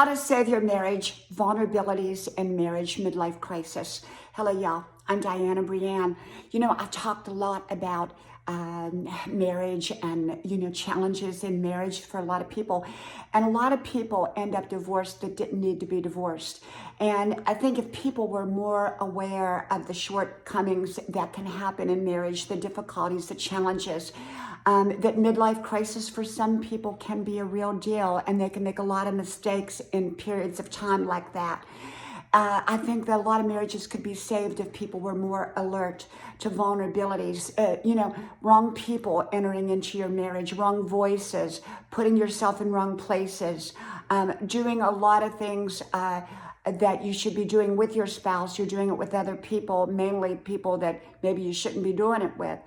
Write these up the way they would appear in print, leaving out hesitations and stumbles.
How to save your marriage, vulnerabilities in marriage, midlife crisis. Hello, y'all. I'm Diana Brienne. I've talked a lot about marriage and, challenges in marriage for a lot of people. And a lot of people end up divorced that didn't need to be divorced. And I think if people were more aware of the shortcomings that can happen in marriage, the difficulties, the challenges, that midlife crisis for some people can be a real deal, and they can make a lot of mistakes in periods of time like that. I think that a lot of marriages could be saved if people were more alert to vulnerabilities. Wrong people entering into your marriage, wrong voices, putting yourself in wrong places, doing a lot of things that you should be doing with your spouse. You're doing it with other people, mainly people that maybe you shouldn't be doing it with.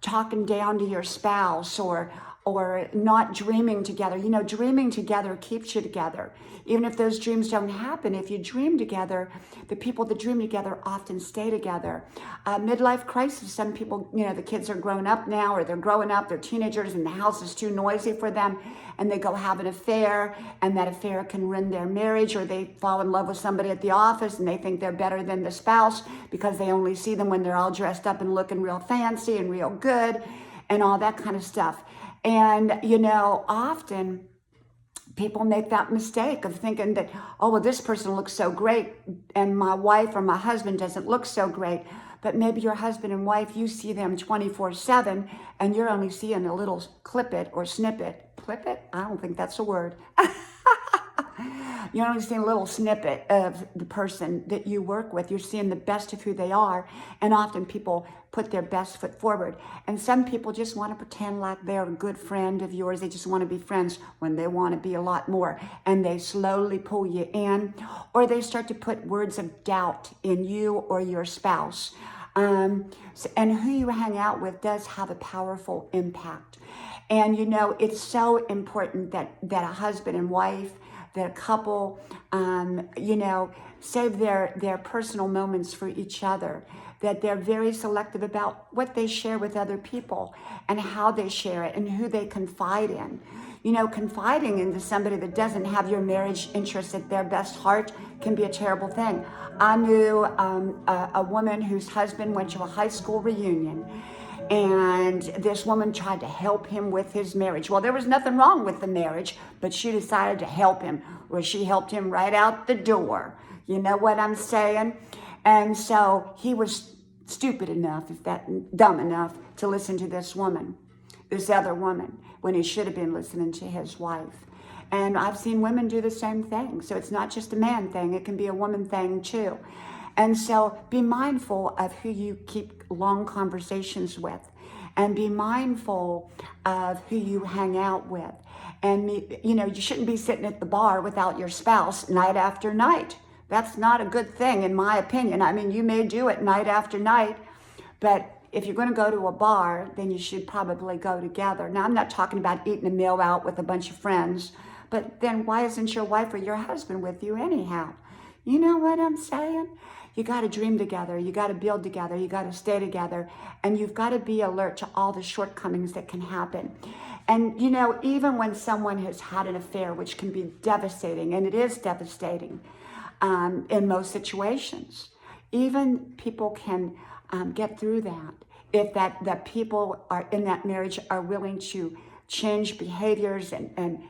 Talking down to your spouse or not dreaming together. Dreaming together keeps you together. Even if those dreams don't happen, if you dream together, the people that dream together often stay together. Midlife crisis, some people, the kids are grown up now, or they're growing up, they're teenagers, and the house is too noisy for them, and they go have an affair, and that affair can ruin their marriage, or they fall in love with somebody at the office, and they think they're better than the spouse because they only see them when they're all dressed up and looking real fancy and real good, and all that kind of stuff. And, often people make that mistake of thinking that, oh, well, this person looks so great and my wife or my husband doesn't look so great. But maybe your husband and wife, you see them 24/7 and you're only seeing a little clippet or snippet. Clippet? I don't think that's a word. You're only seeing a little snippet of the person that you work with. You're seeing the best of who they are. And often people put their best foot forward. And some people just want to pretend like they're a good friend of yours. They just want to be friends when they want to be a lot more. And they slowly pull you in, or they start to put words of doubt in you or your spouse. And who you hang out with does have a powerful impact. And, it's so important that a husband and wife, that a couple, save their personal moments for each other, that they're very selective about what they share with other people and how they share it and who they confide in. Confiding into somebody that doesn't have your marriage interests at their best heart can be a terrible thing. I knew a woman whose husband went to a high school reunion, and this woman tried to help him with his marriage. Well, there was nothing wrong with the marriage, but she decided to help him. Well, she helped him right out the door. You know what I'm saying? And so he was stupid enough, dumb enough, to listen to this other woman, when he should have been listening to his wife. And I've seen women do the same thing. So it's not just a man thing, it can be a woman thing too. And so be mindful of who you keep long conversations with, and be mindful of who you hang out with. And, you shouldn't be sitting at the bar without your spouse night after night. That's not a good thing, in my opinion. I mean, you may do it night after night, but if you're going to go to a bar, then you should probably go together. Now, I'm not talking about eating a meal out with a bunch of friends, but then why isn't your wife or your husband with you anyhow? You know what I'm saying? You got to dream together. You got to build together. You got to stay together. And you've got to be alert to all the shortcomings that can happen. And, even when someone has had an affair, which can be devastating, and it is devastating in most situations, even people can get through that if that people are in that marriage are willing to change behaviors and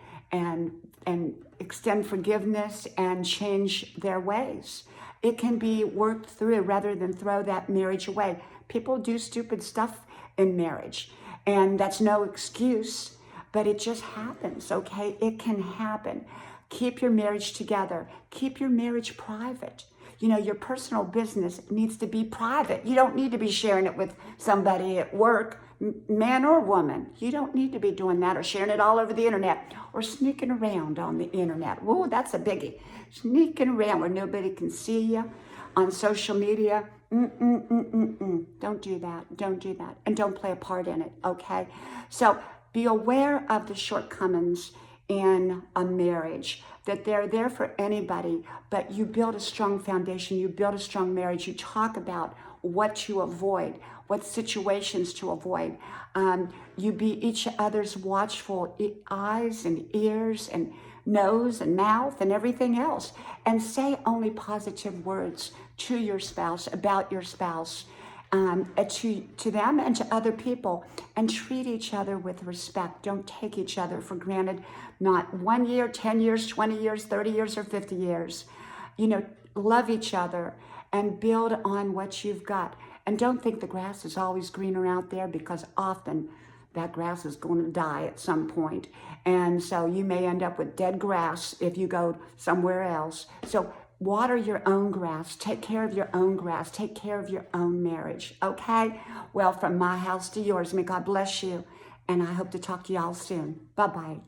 extend forgiveness and change their ways. It can be worked through rather than throw that marriage away. People do stupid stuff in marriage, and that's no excuse, but it just happens, okay? It can happen. Keep your marriage together. Keep your marriage private. Your personal business needs to be private. You don't need to be sharing it with somebody at work, man or woman. You don't need to be doing that, or sharing it all over the internet, or sneaking around on the internet. Whoa, that's a biggie. Sneaking around where nobody can see you on social media. Don't do that. Don't do that. And don't play a part in it, okay? So be aware of the shortcomings in a marriage, that they're there for anybody, but you build a strong foundation, you build a strong marriage, you talk about what to avoid, what situations to avoid. You be each other's watchful eyes and ears, and nose and mouth and everything else. And say only positive words to your spouse, about your spouse, to them and to other people, and treat each other with respect. Don't take each other for granted, not 1 year, 10 years, 20 years, 30 years, or 50 years. Love each other and build on what you've got. And don't think the grass is always greener out there, because often that grass is going to die at some point. And so you may end up with dead grass if you go somewhere else. So water your own grass. Take care of your own grass. Take care of your own marriage. Okay? Well, from my house to yours, may God bless you. And I hope to talk to y'all soon. Bye-bye.